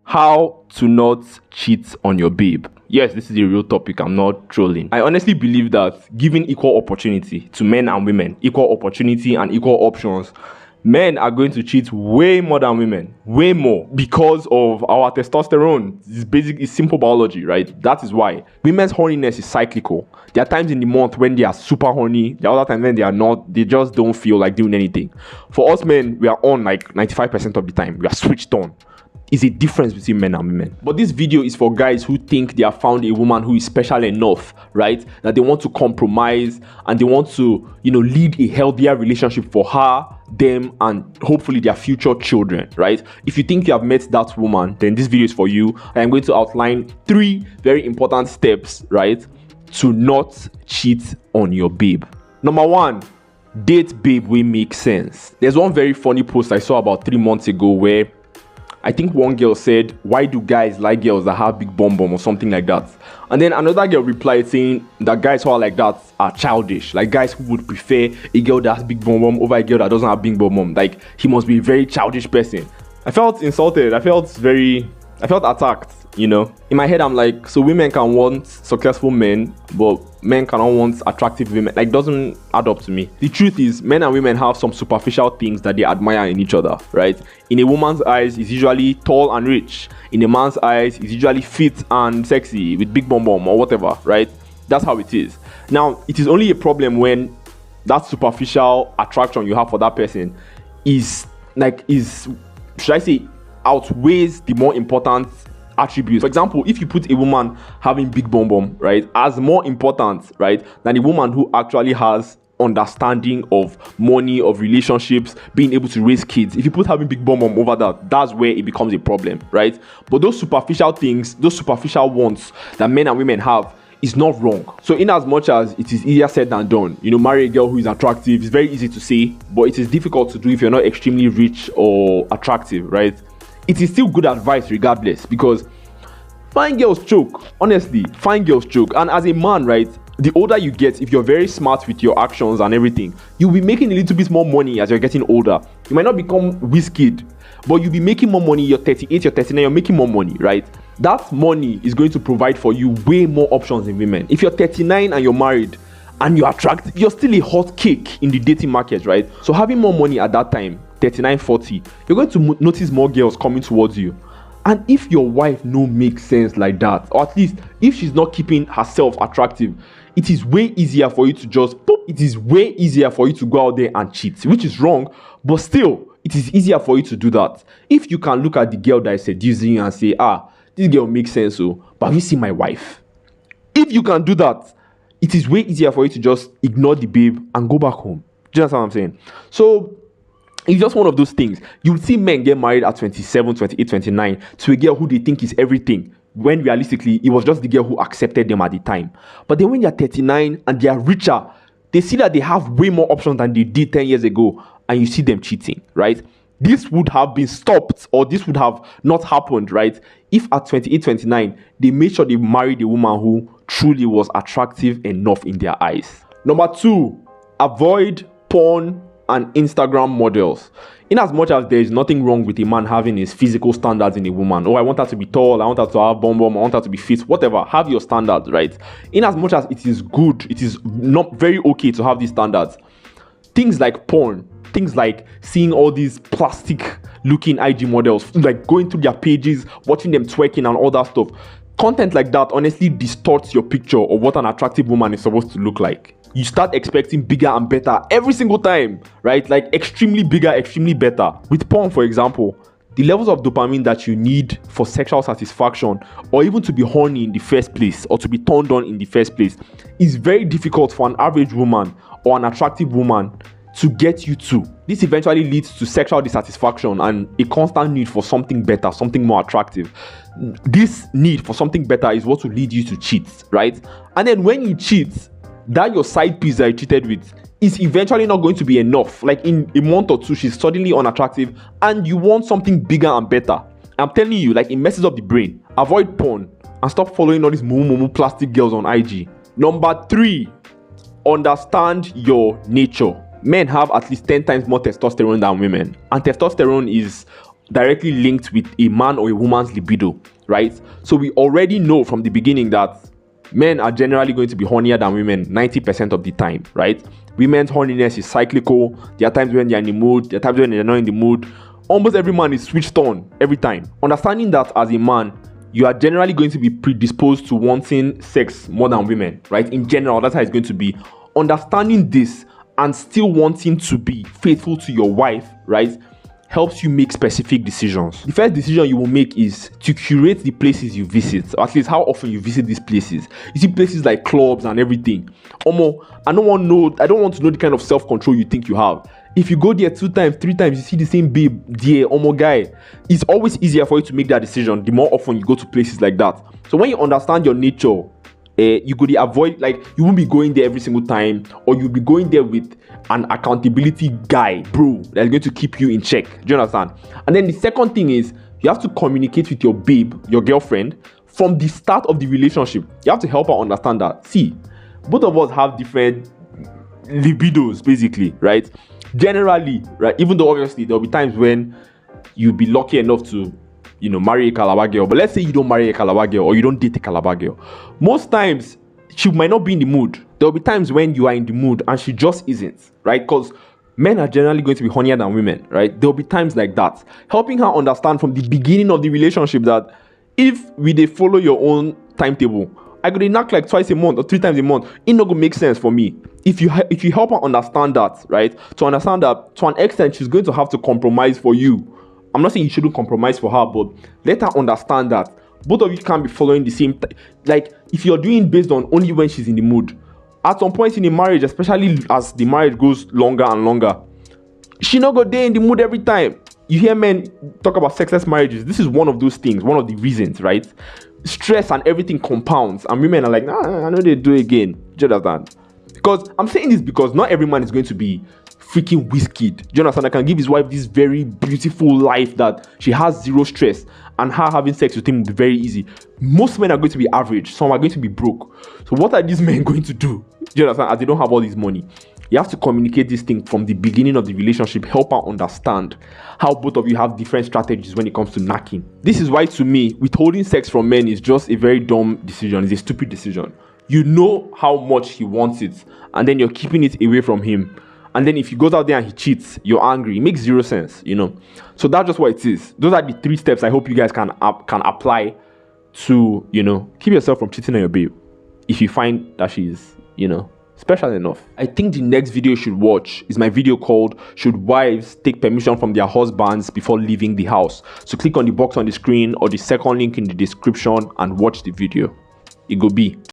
How to not cheat on your babe. Yes, this is a real topic. I'm not trolling. I honestly believe that giving equal opportunity to men and women, equal opportunity and equal options, men are going to cheat way more than women. Way more. Because of our testosterone. It's simple biology, right? That is why. Women's horniness is cyclical. There are times in the month when they are super horny. There are other times when they are not. They just don't feel like doing anything. For us men, we are on like 95% of the time. We are switched on. Is a difference between men and women. But this video is for guys who think they have found a woman who is special enough, right? That they want to compromise and they want to, lead a healthier relationship for her, them, and hopefully their future children, right? If you think you have met that woman, then this video is for you. I am going to outline 3 very important steps, right, to not cheat on your babe. Number 1, date babe wey make sense. There's one very funny post I saw about 3 months ago where I think one girl said, why do guys like girls that have big bum or something like that? And then another girl replied saying that guys who are like that are childish. Like guys who would prefer a girl that has big bum over a girl that doesn't have big bum. Like he must be a very childish person. I felt insulted. I felt attacked, In my head, I'm like, so women can want successful men, but men cannot want attractive women. Like, doesn't add up to me. The truth is, men and women have some superficial things that they admire in each other, right? In a woman's eyes, it's usually tall and rich. In a man's eyes, it's usually fit and sexy with big bum or whatever, right? That's how it is. Now, it is only a problem when that superficial attraction you have for that person should I say, outweighs the more important attributes. For example, if you put a woman having big bum, right, as more important, right, than a woman who actually has understanding of money, of relationships, being able to raise kids, if you put having big bum over that, that's where it becomes a problem, right? But those superficial things, those superficial wants that men and women have is not wrong. So in as much as it is easier said than done, marry a girl who is attractive, it's very easy to say, but it is difficult to do if you're not extremely rich or attractive, right? It is still good advice regardless, because fine girls choke. Honestly, fine girls choke. And as a man, right, the older you get, if you're very smart with your actions and everything, you'll be making a little bit more money as you're getting older. You might not become Wizkid, but you'll be making more money. You're 38, you're 39, you're making more money, right? That money is going to provide for you way more options in women. If you're 39 and you're married and you're attractive, you're still a hot cake in the dating market, right? So having more money at that time, 39, 40, you're going to notice more girls coming towards you. And if your wife no makes sense like that, or at least if she's not keeping herself attractive, it is way easier for you to just it is way easier for you to go out there and cheat, which is wrong, but still, it is easier for you to do that. If you can look at the girl that is seducing you and say, this girl makes sense, but have you seen my wife? If you can do that, it is way easier for you to just ignore the babe and go back home. Do you understand what I'm saying? So it's just one of those things. You will see men get married at 27, 28, 29 to a girl who they think is everything, when realistically, it was just the girl who accepted them at the time. But then when they're 39 and they are richer, they see that they have way more options than they did 10 years ago, and you see them cheating, right? This would have been stopped, or this would have not happened, right, if at 28, 29, they made sure they married a woman who truly was attractive enough in their eyes. Number 2, avoid porn and Instagram models. In as much as there is nothing wrong with a man having his physical standards in a woman. I want her to be tall, I want her to have bum, I want her to be fit, whatever. Have your standards, right? In as much as it is good, it is not very okay to have these standards. Things like porn, things like seeing all these plastic looking IG models, like going through their pages, watching them twerking and all that stuff. Content like that honestly distorts your picture of what an attractive woman is supposed to look like. You start expecting bigger and better every single time, right? Like extremely bigger, extremely better. With porn, for example, the levels of dopamine that you need for sexual satisfaction, or even to be horny in the first place, or to be turned on in the first place, is very difficult for an average woman or an attractive woman to get you to. This eventually leads to sexual dissatisfaction and a constant need for something better, something more attractive. This need for something better is what will lead you to cheat, right? And then when you cheat, that your side piece that you cheated with is eventually not going to be enough. Like in a month or two, she's suddenly unattractive and you want something bigger and better. I'm telling you, like, it messes up the brain. Avoid porn and stop following all these mumu plastic girls on IG. Number 3, understand your nature. Men have at least 10 times more testosterone than women, and testosterone is directly linked with a man or a woman's libido, right? So we already know from the beginning that men are generally going to be hornier than women 90% of the time, right? Women's horniness is cyclical. There are times when they're in the mood, there are times when they're not in the mood. Almost every man is switched on every time. Understanding that as a man, you are generally going to be predisposed to wanting sex more than women, right? In general, that's how it's going to be. Understanding this and still wanting to be faithful to your wife, right, helps you make specific decisions. The first decision you will make is to curate the places you visit, or at least how often you visit these places. You see places like clubs and everything. I don't want to know the kind of self-control you think you have. If you go there 2 times, 3 times, you see the same babe there, guy, it's always easier for you to make that decision the more often you go to places like that. So when you understand your nature, you could avoid, like, you won't be going there every single time, or you'll be going there with an accountability guy, bro, that's going to keep you in check. Do you understand? And then the second thing is, you have to communicate with your babe, your girlfriend, from the start of the relationship. You have to help her understand that, see, both of us have different libidos, basically, right? Generally, right, even though obviously there'll be times when you'll be lucky enough to, marry a Calabar girl. But let's say you don't marry a Calabar girl, or you don't date a Calabar girl. Most times, she might not be in the mood. There'll be times when you are in the mood and she just isn't, right? Because men are generally going to be hornier than women, right? There'll be times like that. Helping her understand from the beginning of the relationship that if they follow your own timetable, I could knock like 2 a month or 3 times a month. It not gonna make sense for me. If you help her understand that, right? To understand that to an extent, she's going to have to compromise for you. I'm not saying you shouldn't compromise for her, but let her understand that both of you can't be following the same. Like, if you're doing based on only when she's in the mood, at some point in a marriage, especially as the marriage goes longer and longer, she not go there in the mood every time. You hear men talk about sexless marriages. This is one of those things, one of the reasons, right? Stress and everything compounds, and women are like, nah, I know they do it again. Do you understand? Because I'm saying this because not every man is going to be freaking whiskey. Do you understand? I can give his wife this very beautiful life that she has zero stress, and her having sex with him will be very easy. Most men are going to be average. Some are going to be broke. So what are these men going to do? Do you understand? As they don't have all this money. You have to communicate this thing from the beginning of the relationship. Help her understand how both of you have different strategies when it comes to knacking. This is why, to me, withholding sex from men is just a very dumb decision. It's a stupid decision. You know how much he wants it, and then you're keeping it away from him. And then if he goes out there and he cheats, you're angry. It makes zero sense, So that's just what it is. Those are the 3 steps I hope you guys can apply to, keep yourself from cheating on your babe. If you find that she's, special enough. I think the next video you should watch is my video called "Should Wives Take Permission from Their Husbands Before Leaving the House?" So click on the box on the screen or the second link in the description and watch the video. It go be.